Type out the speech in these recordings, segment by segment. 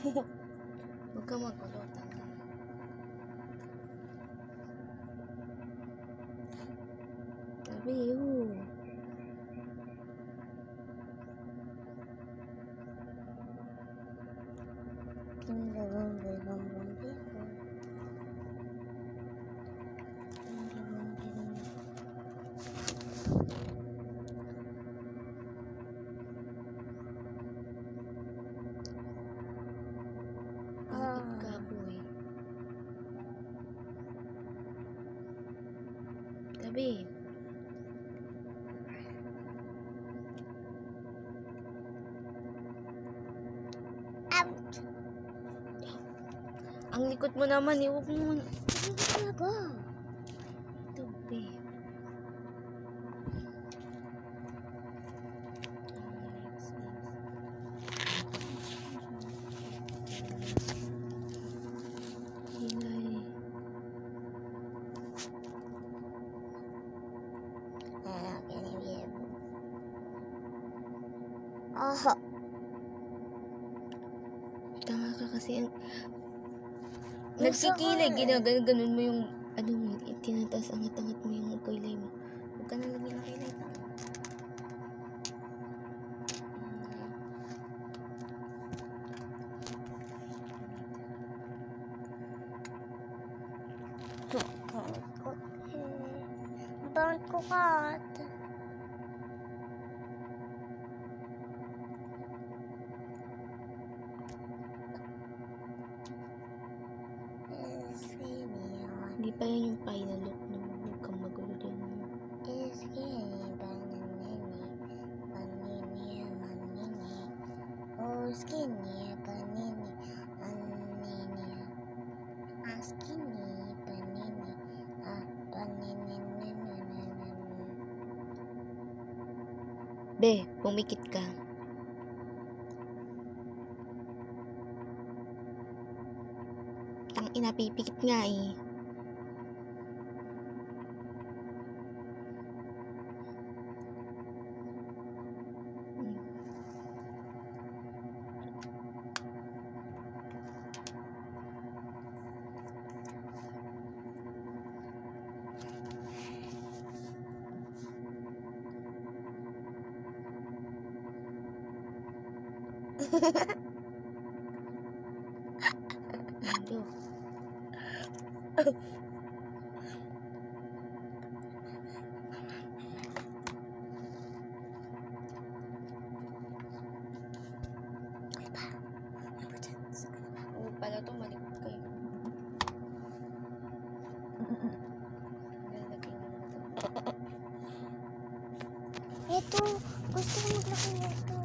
Huwag ka magulo. Sabi yun. Sabi. Ang likot mo naman eh. Huwag mo. Talaga. Ito, be. Tanga ka kasi. Nagkikilig, ginaganon mo yung ano mo, tinataas angat-angat mo yung kilay mo. Huwag ka na lagyan ng kilay. Don't ko kat. Hindi pa yan yung final look na huwag kang magulo dyan. Skinny, panini, anini, skinny, panini, panini, Be, pumikit ka. Tang ina, pipikit nga eh. Ando. Oo pala to, malikot kayo. Ito, gusto ko maglaki nito.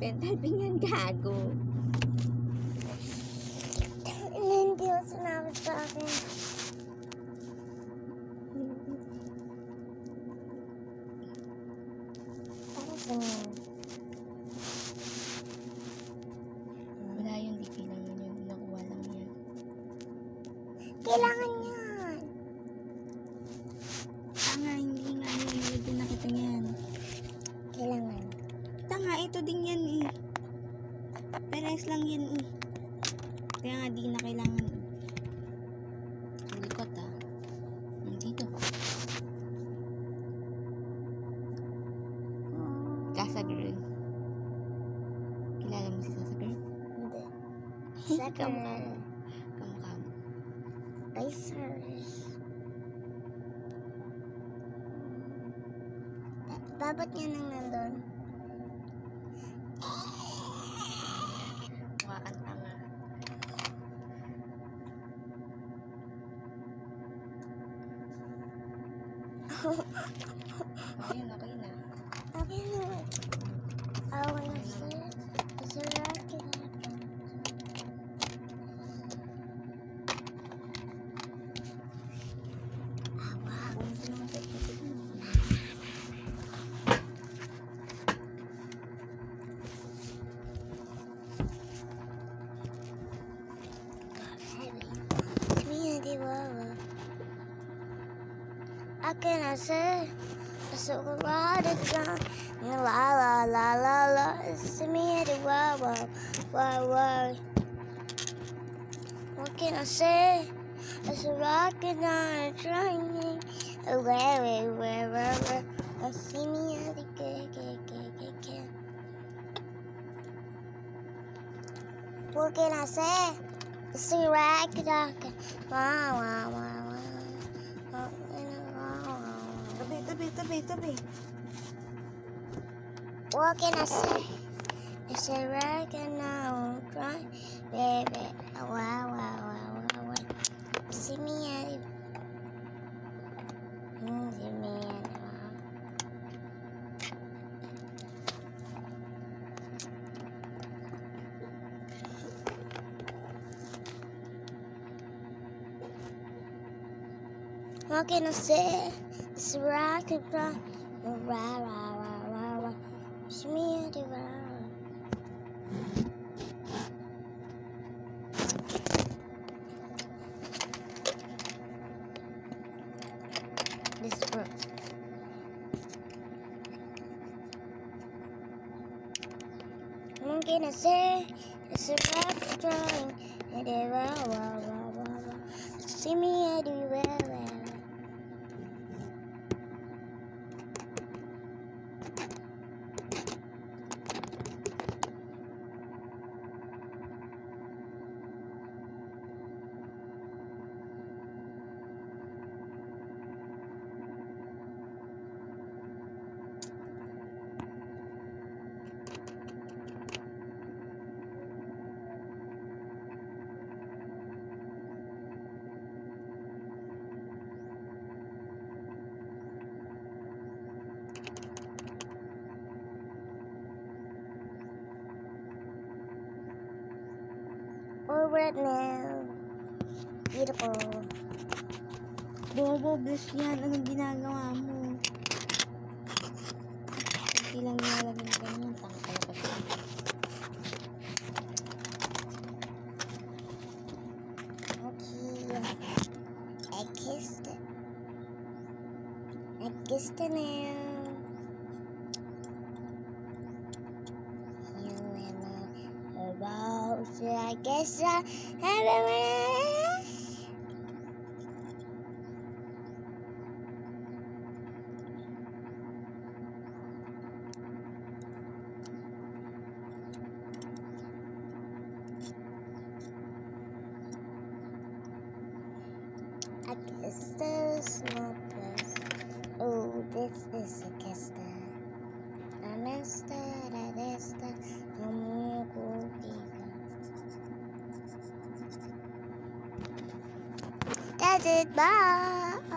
Dental pin yan, gago. Hindi mo sinabi sa akin. Para sa niyo. Wala yun, di kailangan yun. Nakuha lang yan. Kailangan yan. Tanga, hindi nga yun. Hindi din nakita niyan. Kailangan. Tanga, ito din yan eh. Peres lang yan eh. Kaya nga di na kailangan. Ang likot ah. Dito. Casa Girl. Kilala mo si Casa Girl? Hindi. Kamukha mo. Kamukha mo. Pacers. Babot niya nang nandun. Mukha kang tanga. Ayun, okay na. Okay na. I wanna see it. It's a rocket. I cannot say. So ride it down. La la la la la. See me at the wow wow wow wow. What can I say? It's a rocket on a train. Where. I see me at the gate. What can I say? It's a rocket on wow. Tabi. What can I say? It's a rocket on a train. Baby, wow. See me at the What can I say? It's a rocket run. Rah. See me at the This broke. What can I say? It's a rocket drawing. And they rah. See me everywhere. All right now. Beautiful. Bobo, bless yan. Anong ginagawa mo? Hindi lang nilalagay na ganyan. Tangkal ka siya. Okay. I kissed it now. I guess this not this. Oh, this is a kiss. That's it. Bye.